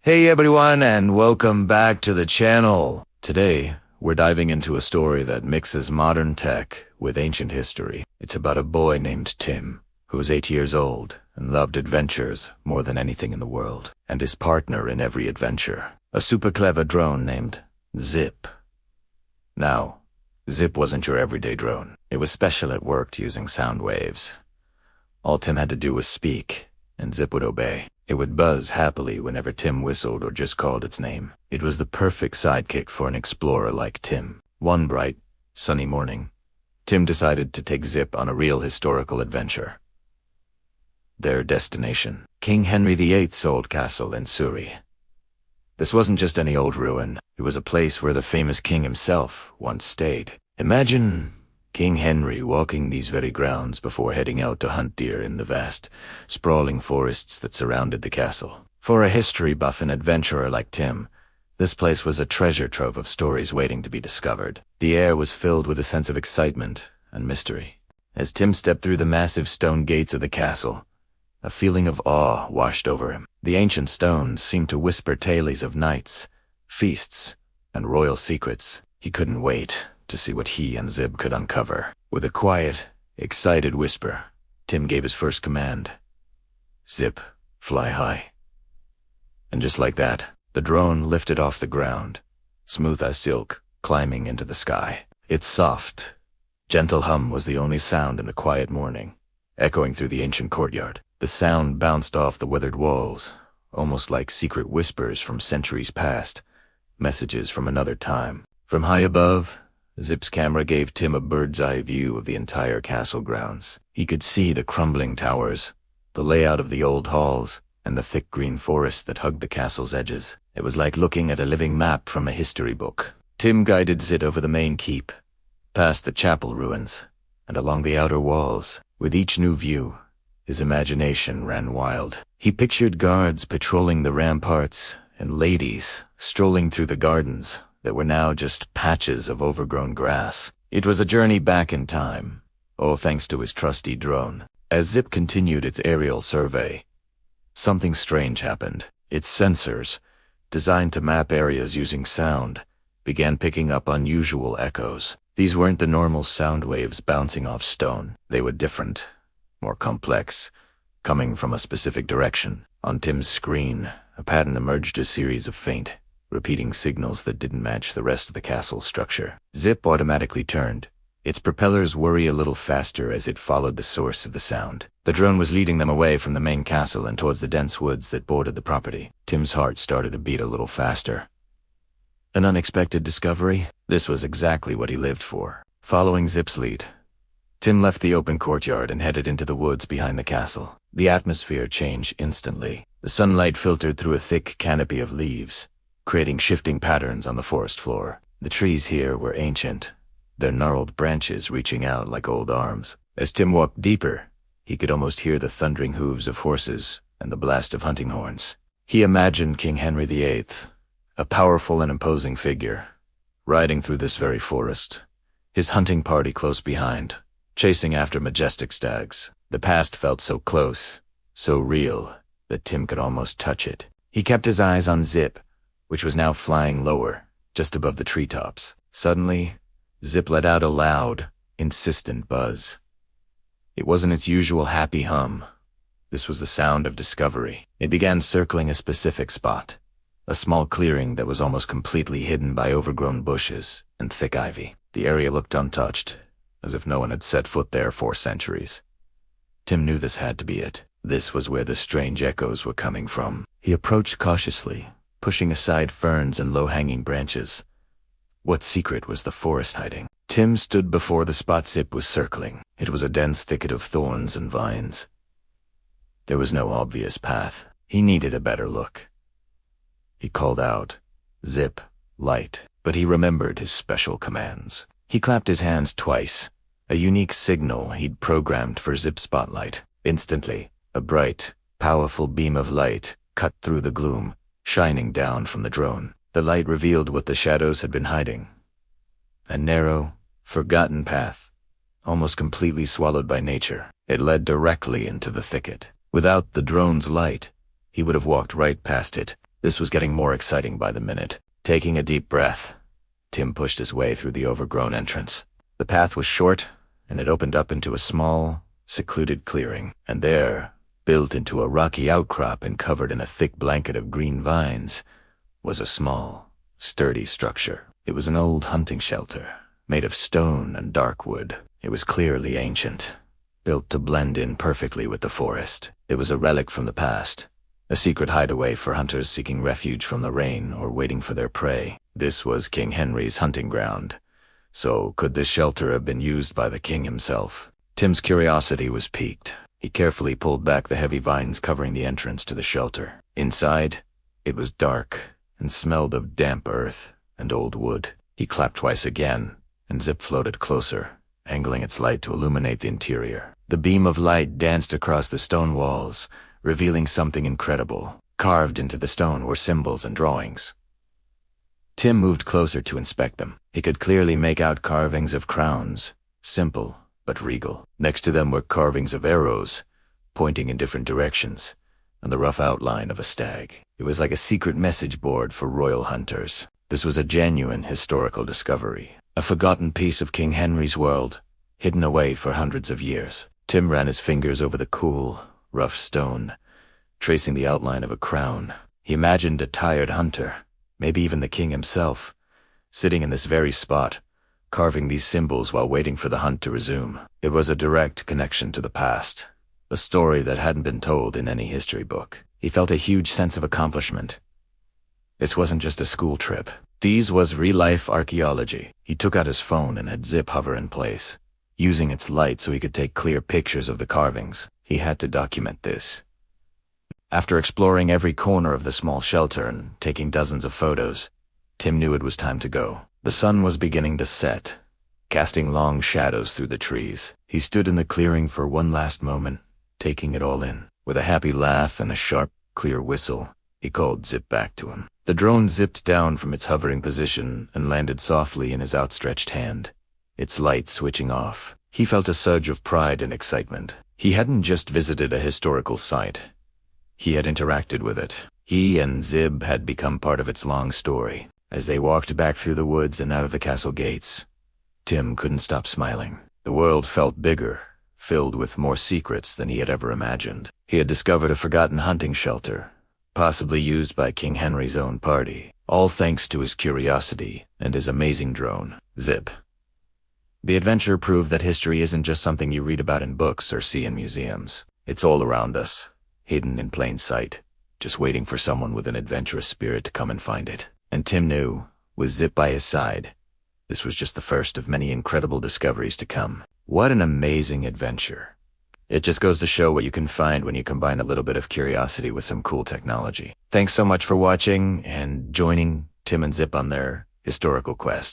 Hey everyone, and welcome back to the channel. Today, we're diving into a story that mixes modern tech with ancient history. It's about a boy named Tim, who was 8 years old and loved adventures more than anything in the world, and his partner in every adventure, a super clever drone named Zip. Now, Zip wasn't your everyday drone. It was special at work using sound waves. All Tim had to do was speak, and Zip would obey. It would buzz happily whenever Tim whistled or just called its name. It was the perfect sidekick for an explorer like Tim. One bright, sunny morning, Tim decided to take Zip on a real historical adventure. Their destination, King Henry VIII's old castle in Surrey. This wasn't just any old ruin. It was a place where the famous king himself once stayed. Imagine King Henry walking these very grounds before heading out to hunt deer in the vast, sprawling forests that surrounded the castle. For a history buff and adventurer like Tim, this place was a treasure trove of stories waiting to be discovered. The air was filled with a sense of excitement and mystery. As Tim stepped through the massive stone gates of the castle, a feeling of awe washed over him. The ancient stones seemed to whisper tales of knights, feasts, and royal secrets. He couldn't wait to see what he and Zip could uncover. With a quiet, excited whisper, Tim gave his first command. Zip, fly high. And just like that, the drone lifted off the ground, smooth as silk, climbing into the sky. Its soft, gentle hum was the only sound in the quiet morning, echoing through the ancient courtyard. The sound bounced off the weathered walls, almost like secret whispers from centuries past, messages from another time. From high above, Zip's camera gave Tim a bird's-eye view of the entire castle grounds. He could see the crumbling towers, the layout of the old halls, and the thick green forest that hugged the castle's edges. It was like looking at a living map from a history book. Tim guided Zip over the main keep, past the chapel ruins, and along the outer walls. With each new view, his imagination ran wild. He pictured guards patrolling the ramparts and ladies strolling through the gardens that were now just patches of overgrown grass. It was a journey back in time, all thanks to his trusty drone. As Zip continued its aerial survey, something strange happened. Its sensors, designed to map areas using sound, began picking up unusual echoes. These weren't the normal sound waves bouncing off stone. They were different, more complex, coming from a specific direction. On Tim's screen, a pattern emerged, a series of faint, repeating signals that didn't match the rest of the castle's structure. Zip automatically turned, its propellers whirring a little faster as it followed the source of the sound. The drone was leading them away from the main castle and towards the dense woods that bordered the property. Tim's heart started to beat a little faster. An unexpected discovery? This was exactly what he lived for. Following Zip's lead, Tim left the open courtyard and headed into the woods behind the castle. The atmosphere changed instantly. The sunlight filtered through a thick canopy of leaves, creating shifting patterns on the forest floor. The trees here were ancient, their gnarled branches reaching out like old arms. As Tim walked deeper, he could almost hear the thundering hooves of horses and the blast of hunting horns. He imagined King Henry VIII, a powerful and imposing figure, riding through this very forest, his hunting party close behind, chasing after majestic stags. The past felt so close, so real, that Tim could almost touch it. He kept his eyes on Zip, which was now flying lower, just above the treetops. Suddenly, Zip let out a loud, insistent buzz. It wasn't its usual happy hum. This was the sound of discovery. It began circling a specific spot, a small clearing that was almost completely hidden by overgrown bushes and thick ivy. The area looked untouched, as if no one had set foot there for centuries. Tim knew this had to be it. This was where the strange echoes were coming from. He approached cautiously, pushing aside ferns and low-hanging branches. What secret was the forest hiding? Tim stood before the spot Zip was circling. It was a dense thicket of thorns and vines. There was no obvious path. He needed a better look. He called out, "Zip, light," but he remembered his special commands. He clapped his hands twice, a unique signal he'd programmed for Zip's spotlight. Instantly, a bright, powerful beam of light cut through the gloom, shining down from the drone. The light revealed what the shadows had been hiding. A narrow, forgotten path, almost completely swallowed by nature. It led directly into the thicket. Without the drone's light, he would have walked right past it, This was getting more exciting by the minute. Taking a deep breath, Tim pushed his way through the overgrown entrance. The path was short, and it opened up into a small, secluded clearing. And there, built into a rocky outcrop and covered in a thick blanket of green vines, was a small, sturdy structure. It was an old hunting shelter, made of stone and dark wood. It was clearly ancient, built to blend in perfectly with the forest. It was a relic from the past, a secret hideaway for hunters seeking refuge from the rain or waiting for their prey. This was King Henry's hunting ground. So could this shelter have been used by the king himself? Tim's curiosity was piqued. He carefully pulled back the heavy vines covering the entrance to the shelter. Inside, it was dark and smelled of damp earth and old wood. He clapped twice again, and Zip floated closer, angling its light to illuminate the interior. The beam of light danced across the stone walls, revealing something incredible. Carved into the stone were symbols and drawings. Tim moved closer to inspect them. He could clearly make out carvings of crowns, simple but regal. Next to them were carvings of arrows, pointing in different directions, and the rough outline of a stag. It was like a secret message board for royal hunters. This was a genuine historical discovery, a forgotten piece of King Henry's world, hidden away for hundreds of years. Tim ran his fingers over the cool, rough stone, tracing the outline of a crown. He imagined a tired hunter, maybe even the king himself, sitting in this very spot, carving these symbols while waiting for the hunt to resume. It was a direct connection to the past, a story that hadn't been told in any history book. He felt a huge sense of accomplishment. This wasn't just a school trip. These was real-life archaeology. He took out his phone and had Zip hover in place, using its light so he could take clear pictures of the carvings. He had to document this. After exploring every corner of the small shelter and taking dozens of photos, Tim knew it was time to go. The sun was beginning to set, casting long shadows through the trees. He stood in the clearing for one last moment, taking it all in. With a happy laugh and a sharp, clear whistle, he called Zip back to him. The drone zipped down from its hovering position and landed softly in his outstretched hand, its light switching off. He felt a surge of pride and excitement. He hadn't just visited a historical site. He had interacted with it. He and Zib had become part of its long story. As they walked back through the woods and out of the castle gates, Tim couldn't stop smiling. The world felt bigger, filled with more secrets than he had ever imagined. He had discovered a forgotten hunting shelter, possibly used by King Henry's own party, all thanks to his curiosity and his amazing drone, Zip. The adventure proved that history isn't just something you read about in books or see in museums. It's all around us, hidden in plain sight, just waiting for someone with an adventurous spirit to come and find it. And Tim knew, with Zip by his side, this was just the first of many incredible discoveries to come. What an amazing adventure. It just goes to show what you can find when you combine a little bit of curiosity with some cool technology. Thanks so much for watching and joining Tim and Zip on their historical quest.